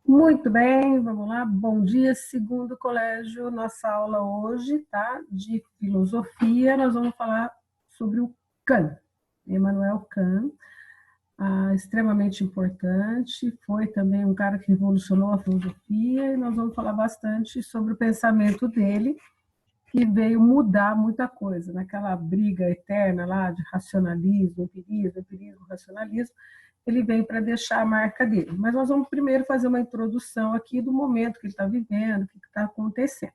Muito bem, vamos lá. Bom dia, segundo colégio. Nossa aula hoje, tá? De filosofia. Nós vamos falar sobre o Kant, Immanuel Kant, extremamente importante. Foi também um cara que revolucionou a filosofia e nós vamos falar bastante sobre o pensamento dele, que veio mudar muita coisa, naquela briga eterna lá de racionalismo, empirismo, racionalismo, ele veio para deixar a marca dele. Mas nós vamos primeiro fazer uma introdução aqui do momento que ele está vivendo, o que está acontecendo.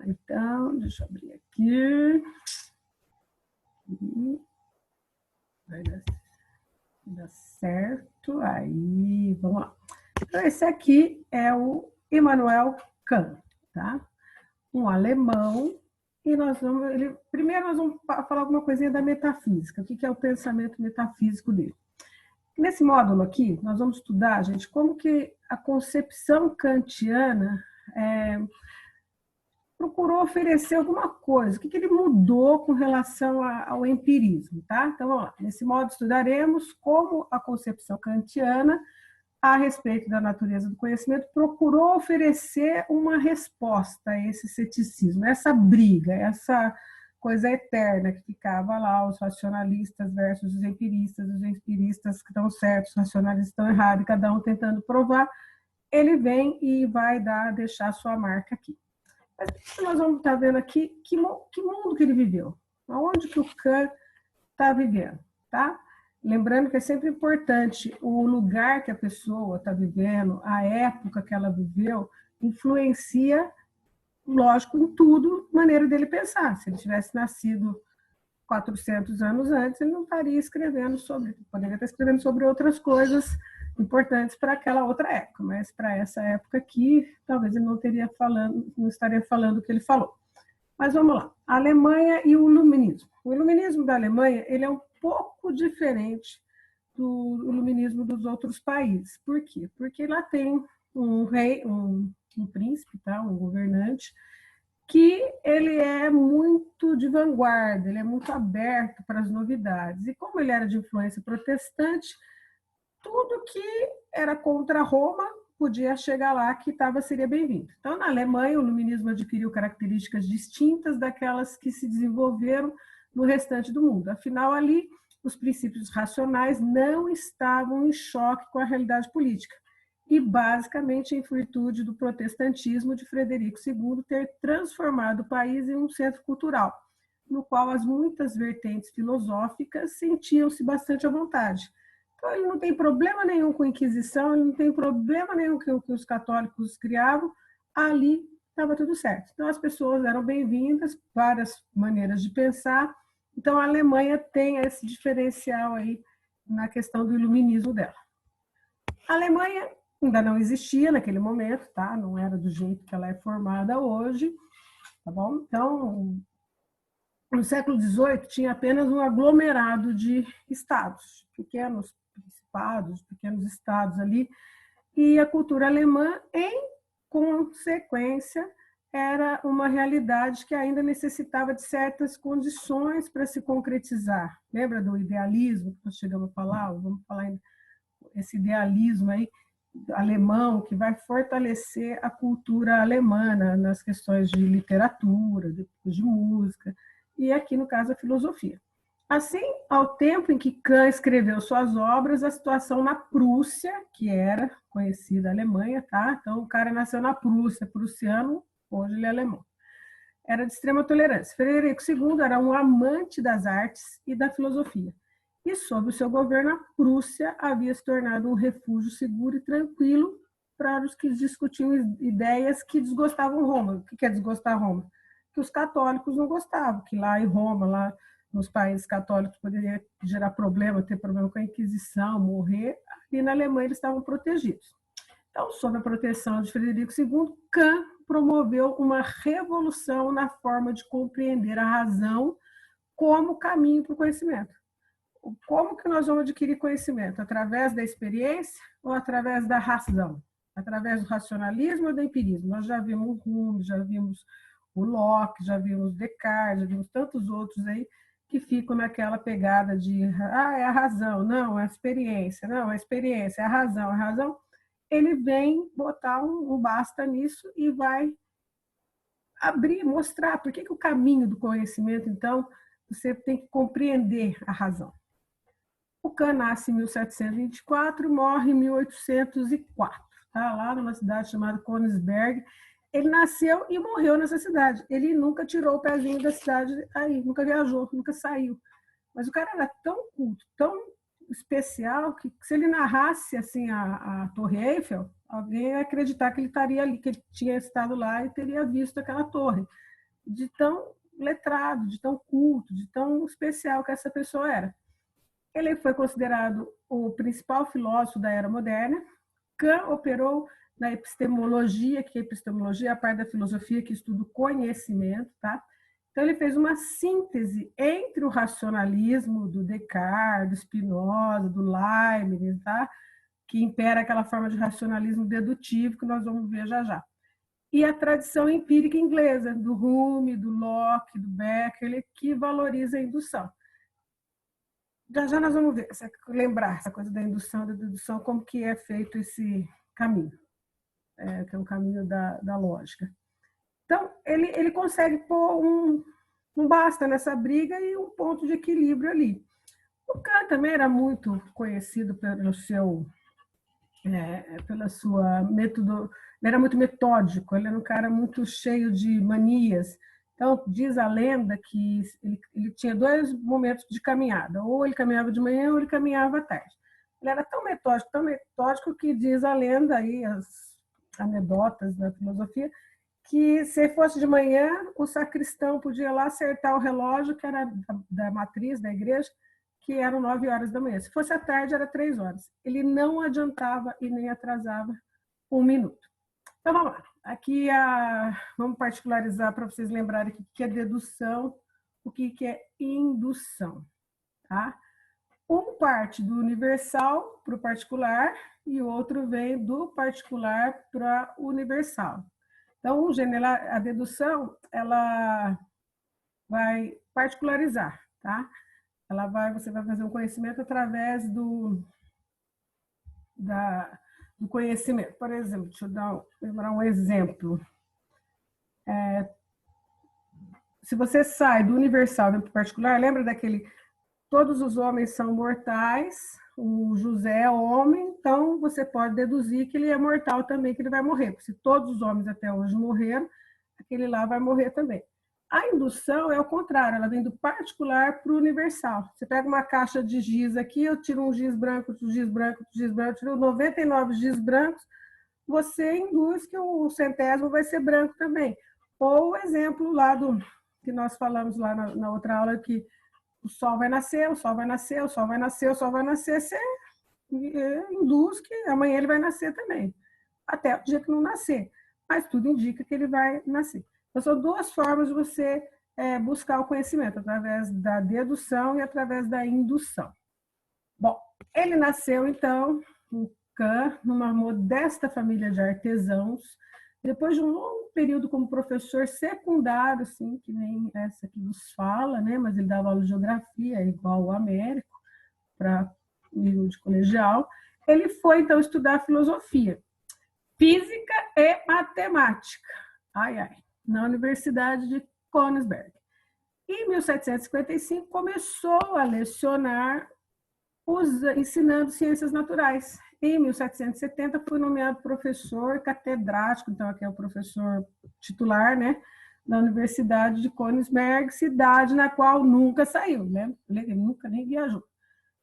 Então, deixa eu abrir aqui. Vai dar certo. Aí, vamos lá. Então, esse aqui é o Immanuel Kant, tá? Um alemão, e primeiro nós vamos falar alguma coisinha da metafísica, o que é o pensamento metafísico dele. Nesse módulo aqui, nós vamos estudar, gente, como que a concepção kantiana procurou oferecer alguma coisa, o que ele mudou com relação ao empirismo, tá? Então, vamos lá. Nesse módulo estudaremos como a concepção kantiana a respeito da natureza do conhecimento, procurou oferecer uma resposta a esse ceticismo, essa briga, essa coisa eterna que ficava lá, os racionalistas versus os empiristas que estão certos, os racionalistas estão errados, cada um tentando provar. Ele vem e vai deixar a sua marca aqui. Mas nós vamos estar vendo aqui que mundo que ele viveu, aonde que o Kant está vivendo, tá? Lembrando que é sempre importante o lugar que a pessoa está vivendo, a época que ela viveu, influencia, lógico, em tudo, maneira dele pensar. Se ele tivesse nascido 400 anos antes, ele não estaria escrevendo poderia estar escrevendo sobre outras coisas importantes para aquela outra época, mas para essa época aqui, talvez ele não estaria falando o que ele falou. Mas vamos lá, a Alemanha e o iluminismo. O iluminismo da Alemanha, ele é um pouco diferente do iluminismo dos outros países. Por quê? Porque lá tem um rei, um príncipe, tá? Um governante, que ele é muito de vanguarda, ele é muito aberto para as novidades. E como ele era de influência protestante, tudo que era contra Roma podia chegar lá que seria bem-vindo. Então, na Alemanha, o iluminismo adquiriu características distintas daquelas que se desenvolveram no restante do mundo. Afinal, ali, os princípios racionais não estavam em choque com a realidade política. E, basicamente, em virtude do protestantismo de Frederico II ter transformado o país em um centro cultural, no qual as muitas vertentes filosóficas sentiam-se bastante à vontade. Então, ele não tem problema nenhum com a Inquisição, ele não tem problema nenhum com o que os católicos criavam, ali estava tudo certo. Então, as pessoas eram bem-vindas, várias maneiras de pensar. Então, a Alemanha tem esse diferencial aí na questão do iluminismo dela. A Alemanha ainda não existia naquele momento, tá? Não era do jeito que ela é formada hoje, tá bom? Então, no século XVIII, tinha apenas um aglomerado de estados, pequenos principados, pequenos estados ali, e a cultura alemã, em consequência, era uma realidade que ainda necessitava de certas condições para se concretizar. Lembra do idealismo que nós chegamos a falar? Vamos falar ainda esse idealismo aí alemão que vai fortalecer a cultura alemã nas questões de literatura, de música, e aqui, no caso, a filosofia. Assim, ao tempo em que Kant escreveu suas obras, a situação na Prússia, que era conhecida a Alemanha, tá? Então, o cara nasceu na Prússia, prussiano, hoje ele é alemão. Era de extrema tolerância. Frederico II era um amante das artes e da filosofia. E, sob o seu governo, a Prússia havia se tornado um refúgio seguro e tranquilo para os que discutiam ideias que desgostavam Roma. O que é desgostar Roma? Que os católicos não gostavam, que lá em Roma, lá nos países católicos, poderia gerar problema, ter problema com a Inquisição, morrer. E na Alemanha eles estavam protegidos. Então, sob a proteção de Frederico II, Kant promoveu uma revolução na forma de compreender a razão como caminho para o conhecimento. Como que nós vamos adquirir conhecimento? Através da experiência ou através da razão? Através do racionalismo ou do empirismo? Nós já vimos o Hume, já vimos o Locke, já vimos Descartes, já vimos tantos outros aí que ficam naquela pegada de é a razão, não, é a experiência, não, a experiência, é a razão, ele vem botar um basta nisso e vai abrir, mostrar por que o caminho do conhecimento, então, você tem que compreender a razão. O Kant nasce em 1724, morre em 1804, tá? Lá numa cidade chamada Königsberg. Ele nasceu e morreu nessa cidade. Ele nunca tirou o pezinho da cidade aí, nunca viajou, nunca saiu. Mas o cara era tão culto, tão especial, que se ele narrasse assim a Torre Eiffel, alguém ia acreditar que ele estaria ali, que ele tinha estado lá e teria visto aquela torre. De tão letrado, de tão culto, de tão especial que essa pessoa era. Ele foi considerado o principal filósofo da era moderna. Kant operou na epistemologia, que a epistemologia é a parte da filosofia que estuda o conhecimento, tá? Então, ele fez uma síntese entre o racionalismo do Descartes, do Spinoza, do Leibniz, tá? Que impera aquela forma de racionalismo dedutivo que nós vamos ver já já. E a tradição empírica inglesa, do Hume, do Locke, do Berkeley, que valoriza a indução. Já nós vamos ver, lembrar essa coisa da indução, da dedução, como que é feito esse caminho, que é o caminho da lógica. Então, ele consegue pôr um basta nessa briga e um ponto de equilíbrio ali. O Kant também era muito conhecido pela sua método, ele era muito metódico, ele era um cara muito cheio de manias. Então, diz a lenda que ele tinha 2 momentos de caminhada, ou ele caminhava de manhã ou ele caminhava à tarde. Ele era tão metódico que diz a lenda, aí, as anedotas da filosofia, que se fosse de manhã, o sacristão podia lá acertar o relógio, que era da matriz da igreja, que eram 9 horas da manhã. Se fosse à tarde, era 3 horas. Ele não adiantava e nem atrasava 1 minuto. Então, vamos lá. Aqui, vamos particularizar para vocês lembrarem o que é dedução, o que é indução. Tá? Um parte do universal para o particular e o outro vem do particular para o universal. Então, a dedução, ela vai particularizar, tá? Você vai fazer um conhecimento através do conhecimento. Por exemplo, deixa eu lembrar um exemplo. Se você sai do universal para o particular, lembra daquele todos os homens são mortais, o José é homem, então você pode deduzir que ele é mortal também, que ele vai morrer. Porque se todos os homens até hoje morreram, aquele lá vai morrer também. A indução é o contrário, ela vem do particular para o universal. Você pega uma caixa de giz aqui, eu tiro um giz branco, outro giz branco, outro giz branco, eu tiro 99 giz brancos, você induz que o 100º vai ser branco também. Ou o exemplo lá que nós falamos lá na outra aula, que o sol vai nascer, o sol vai nascer, o sol vai nascer, o sol vai nascer, você induz que amanhã ele vai nascer também, até o dia que não nascer. Mas tudo indica que ele vai nascer. Então, são 2 formas de você buscar o conhecimento, através da dedução e através da indução. Bom, ele nasceu, então, o Kant, numa modesta família de artesãos, depois de um longo período como professor secundário, assim, que nem essa que nos fala, né? Mas ele dava aula de geografia, igual o Américo, para nível de colegial. Ele foi, então, estudar filosofia, física e matemática, na Universidade de Königsberg. Em 1755, começou a lecionar ensinando ciências naturais. Em 1770, foi nomeado professor catedrático, então aqui é o professor titular, né, da Universidade de Königsberg, cidade na qual nunca saiu, né? Ele nunca nem viajou,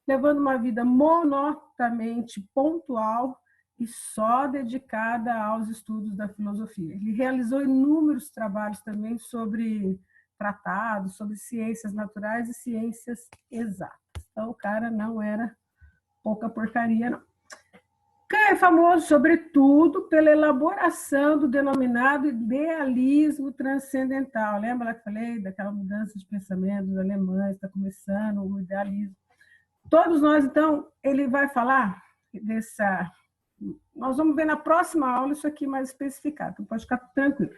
levando uma vida monotamente pontual e só dedicada aos estudos da filosofia. Ele realizou inúmeros trabalhos também sobre tratados, sobre ciências naturais e ciências exatas. Então, o cara não era pouca porcaria, não. Kant é famoso, sobretudo, pela elaboração do denominado idealismo transcendental. Lembra lá que eu falei daquela mudança de pensamento dos alemães, está começando o idealismo. Todos nós, então, ele vai falar nós vamos ver na próxima aula isso aqui mais especificado, então pode ficar tranquilo.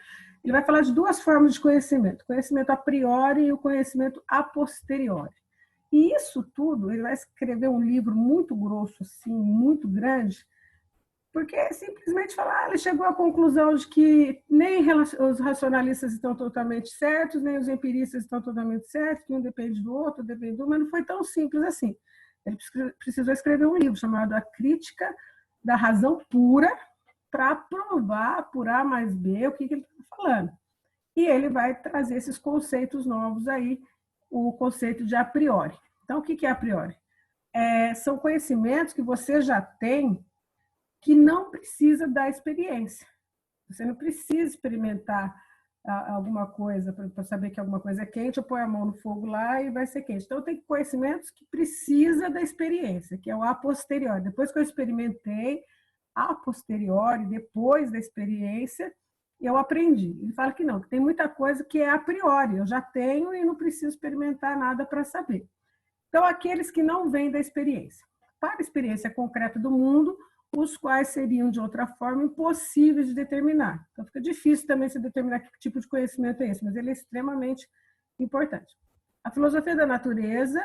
Ele vai falar de 2 formas de conhecimento, o conhecimento a priori e o conhecimento a posteriori. E isso tudo, ele vai escrever um livro muito grosso, assim, muito grande, Porque simplesmente falar, ele chegou à conclusão de que nem os racionalistas estão totalmente certos, nem os empiristas estão totalmente certos, que um depende do outro, depende do outro, mas não foi tão simples assim. Ele precisou escrever um livro chamado A Crítica da Razão Pura, para provar por A mais B o que ele está falando. E ele vai trazer esses conceitos novos aí, o conceito de a priori. Então, o que é a priori? São conhecimentos que você já tem que não precisa da experiência. Você não precisa experimentar alguma coisa para saber que alguma coisa é quente, ou põe a mão no fogo lá e vai ser quente. Então, tem conhecimentos que precisa da experiência, que é o a posteriori. Depois que eu experimentei, a posteriori, depois da experiência, eu aprendi. Ele fala que não, que tem muita coisa que é a priori, eu já tenho e não preciso experimentar nada para saber. Então, aqueles que não vêm da experiência. Para a experiência concreta do mundo, os quais seriam, de outra forma, impossíveis de determinar. Então, fica difícil também se determinar que tipo de conhecimento é esse, mas ele é extremamente importante. A filosofia da natureza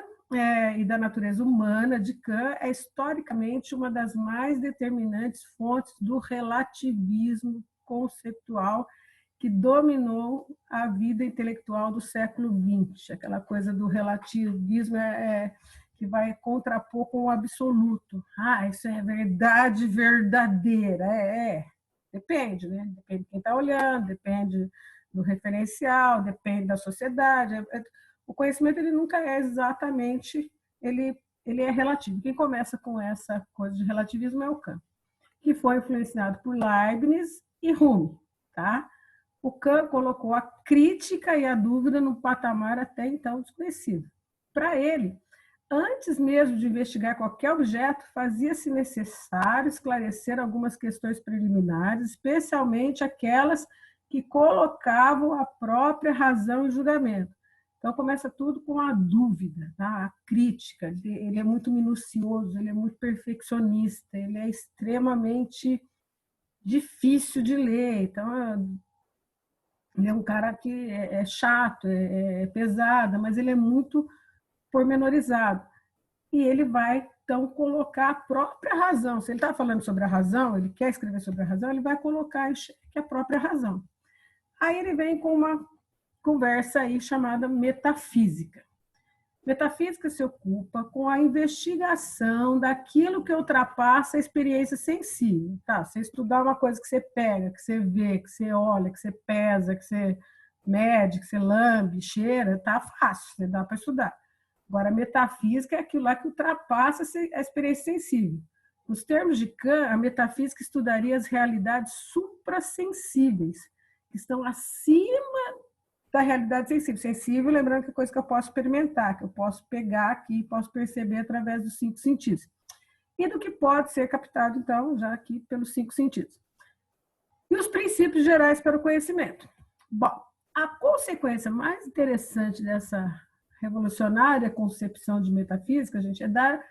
e da natureza humana de Kant é historicamente uma das mais determinantes fontes do relativismo conceitual que dominou a vida intelectual do século XX. Aquela coisa do relativismo que vai contrapor com o absoluto. Isso é verdade verdadeira. Depende, né? Depende de quem está olhando, depende do referencial, depende da sociedade. O conhecimento ele nunca é exatamente, ele é relativo. Quem começa com essa coisa de relativismo é o Kant, que foi influenciado por Leibniz e Hume, tá? O Kant colocou a crítica e a dúvida num patamar até então desconhecido. Para ele, antes mesmo de investigar qualquer objeto, fazia-se necessário esclarecer algumas questões preliminares, especialmente aquelas que colocavam a própria razão em julgamento. Então, começa tudo com a dúvida, tá? A crítica. Ele é muito minucioso, ele é muito perfeccionista, ele é extremamente difícil de ler. Então, ele é um cara que é chato, é pesado, mas ele é muito pormenorizado. E ele vai, então, colocar a própria razão. Se ele está falando sobre a razão, ele quer escrever sobre a razão, ele vai colocar em xeque a própria razão. Aí ele vem com uma conversa aí chamada metafísica. Metafísica se ocupa com a investigação daquilo que ultrapassa a experiência sensível. Tá? Você estudar uma coisa que você pega, que você vê, que você olha, que você pesa, que você mede, que você lambe, cheira, tá fácil, você dá para estudar. Agora, a metafísica é aquilo lá que ultrapassa a experiência sensível. Nos termos de Kant, a metafísica estudaria as realidades suprassensíveis, que estão acima da realidade sensível. Sensível, lembrando que é coisa que eu posso experimentar, que eu posso pegar aqui, posso perceber através dos 5 sentidos. E do que pode ser captado, então, já aqui pelos 5 sentidos. E os princípios gerais para o conhecimento. Bom, a consequência mais interessante dessa revolucionária concepção de metafísica, gente, é dar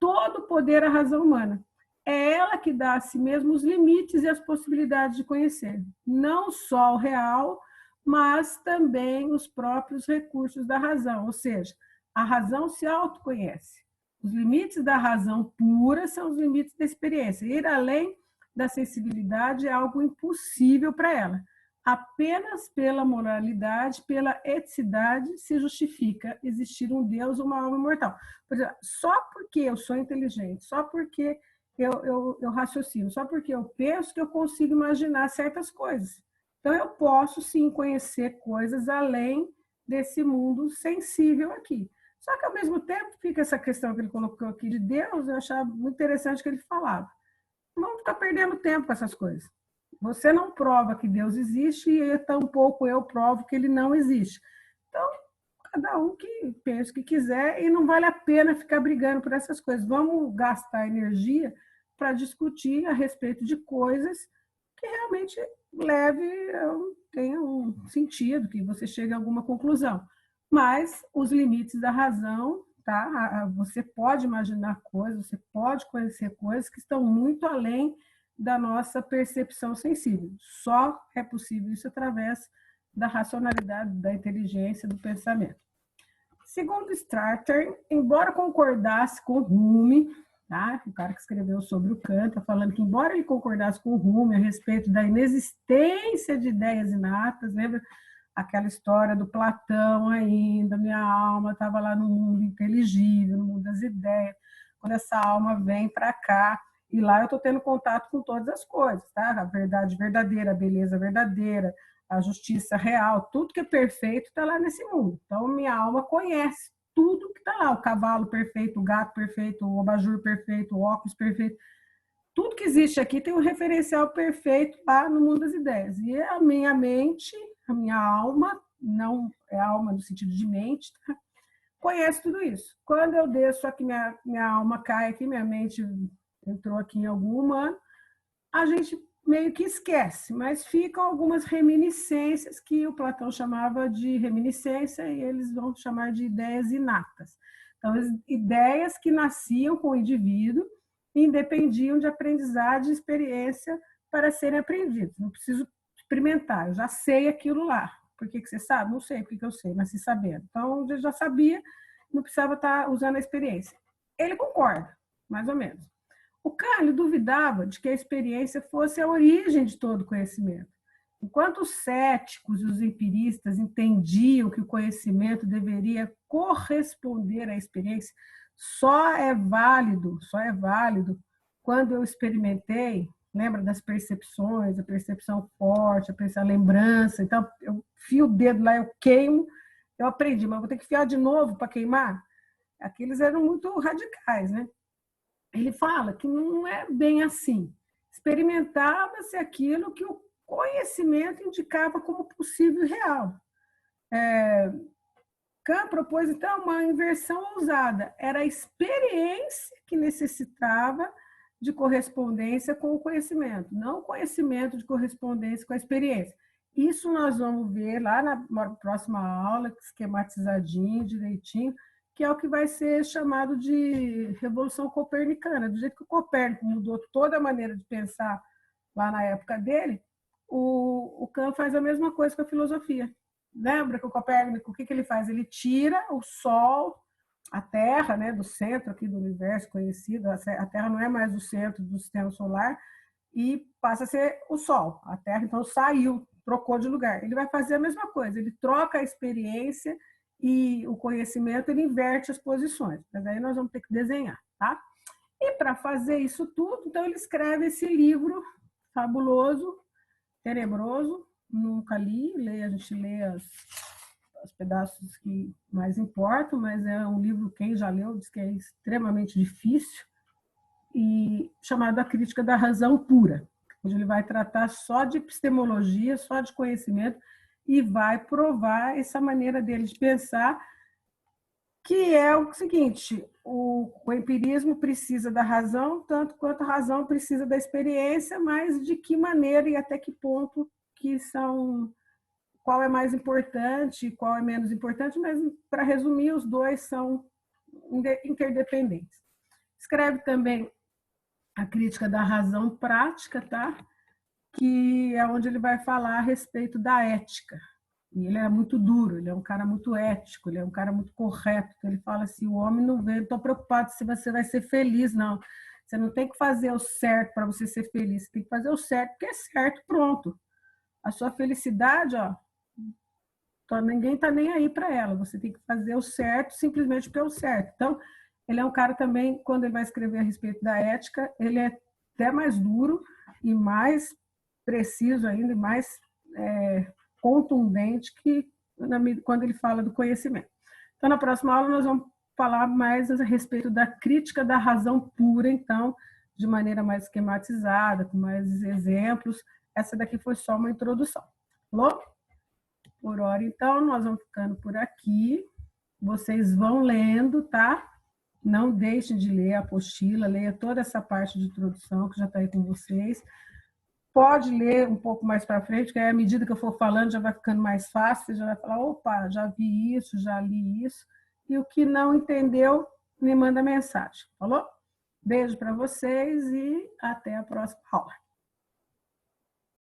todo o poder à razão humana. É ela que dá a si mesmo os limites e as possibilidades de conhecer. Não só o real, mas também os próprios recursos da razão. Ou seja, a razão se autoconhece. Os limites da razão pura são os limites da experiência. Ir além da sensibilidade é algo impossível para ela. Apenas pela moralidade, pela eticidade, se justifica existir um Deus ou uma alma imortal. Por exemplo, só porque eu sou inteligente, só porque eu raciocino, só porque eu penso que eu consigo imaginar certas coisas. Então, eu posso, sim, conhecer coisas além desse mundo sensível aqui. Só que, ao mesmo tempo, fica essa questão que ele colocou aqui de Deus, eu achava muito interessante que ele falava. Não vamos ficar perdendo tempo com essas coisas. Você não prova que Deus existe e tampouco eu provo que ele não existe. Então, cada um que pensa o que quiser e não vale a pena ficar brigando por essas coisas. Vamos gastar energia para discutir a respeito de coisas que realmente tenha um sentido, que você chegue a alguma conclusão. Mas os limites da razão, tá? Você pode imaginar coisas, você pode conhecer coisas que estão muito além da nossa percepção sensível. Só é possível isso através da racionalidade, da inteligência, do pensamento. Segundo Starter, embora concordasse com Hume, tá? O cara que escreveu sobre o Kant, está falando que, embora ele concordasse com o Rumi a respeito da inexistência de ideias inatas, lembra aquela história do Platão ainda, minha alma estava lá no mundo inteligível, no mundo das ideias, quando essa alma vem para cá, e lá eu estou tendo contato com todas as coisas, tá? A verdade verdadeira, a beleza verdadeira, a justiça real, tudo que é perfeito está lá nesse mundo. Então, minha alma conhece tudo que está lá, o cavalo perfeito, o gato perfeito, o abajur perfeito, o óculos perfeito. Tudo que existe aqui tem um referencial perfeito lá no mundo das ideias. E a minha mente, a minha alma, não é alma no sentido de mente, tá? Conhece tudo isso. Quando eu desço aqui, minha alma cai aqui, minha mente entrou aqui em algum humano, a gente meio que esquece, mas ficam algumas reminiscências que o Platão chamava de reminiscência e eles vão chamar de ideias inatas. Então, ideias que nasciam com o indivíduo e independiam de aprendizagem e experiência para serem aprendidas. Não preciso experimentar, eu já sei aquilo lá. Por que você sabe? Não sei porque eu sei, nasci sabendo. Então, eu já sabia, não precisava estar usando a experiência. Ele concorda, mais ou menos. O Kant duvidava de que a experiência fosse a origem de todo conhecimento. Enquanto os céticos e os empiristas entendiam que o conhecimento deveria corresponder à experiência, só é válido quando eu experimentei, lembra das percepções, a percepção forte, a lembrança, então eu fio o dedo lá, eu queimo, eu aprendi, mas vou ter que fiar de novo para queimar? Aqueles eram muito radicais, né? Ele fala que não é bem assim. Experimentava-se aquilo que o conhecimento indicava como possível e real. Kant propôs, então, uma inversão ousada. Era a experiência que necessitava de correspondência com o conhecimento, não o conhecimento de correspondência com a experiência. Isso nós vamos ver lá na próxima aula, esquematizadinho, direitinho, que é o que vai ser chamado de Revolução Copernicana. Do jeito que o Copérnico mudou toda a maneira de pensar lá na época dele, o Kant faz a mesma coisa com a filosofia. Lembra que o Copérnico, o que ele faz? Ele tira o Sol, a Terra, né, do centro aqui do universo conhecido, a Terra não é mais o centro do sistema solar, e passa a ser o Sol. A Terra, então, saiu, trocou de lugar. Ele vai fazer a mesma coisa, ele troca a experiência e o conhecimento, ele inverte as posições. Mas aí nós vamos ter que desenhar, tá? E para fazer isso tudo, então ele escreve esse livro fabuloso, tenebroso, nunca li, a gente lê os pedaços que mais importam, mas é um livro, quem já leu, diz que é extremamente difícil, e chamado A Crítica da Razão Pura, onde ele vai tratar só de epistemologia, só de conhecimento, e vai provar essa maneira dele de pensar, que é o seguinte: o empirismo precisa da razão, tanto quanto a razão precisa da experiência, mas de que maneira e até que ponto que são, qual é mais importante, qual é menos importante, mas, para resumir, os dois são interdependentes. Escreve também A Crítica da Razão Prática, tá? Que é onde ele vai falar a respeito da ética. E ele é muito duro, ele é um cara muito ético, ele é um cara muito correto. Ele fala assim: o homem não vê, não estou preocupado se você vai ser feliz, não. Você não tem que fazer o certo para você ser feliz, você tem que fazer o certo porque é certo, pronto. A sua felicidade, ó, ninguém está nem aí para ela, você tem que fazer o certo simplesmente porque é o certo. Então, ele é um cara também, quando ele vai escrever a respeito da ética, ele é até mais duro e mais preciso ainda, e mais contundente que quando ele fala do conhecimento. Então, na próxima aula, nós vamos falar mais a respeito da crítica da razão pura, então, de maneira mais esquematizada, com mais exemplos. Essa daqui foi só uma introdução. Falou? Por hora, então, nós vamos ficando por aqui. Vocês vão lendo, tá? Não deixem de ler a apostila, leia toda essa parte de introdução que já está aí com vocês. Pode ler um pouco mais para frente, porque aí, à medida que eu for falando, já vai ficando mais fácil, você já vai falar: opa, já vi isso, já li isso. E o que não entendeu, me manda mensagem. Falou? Beijo para vocês e até a próxima aula.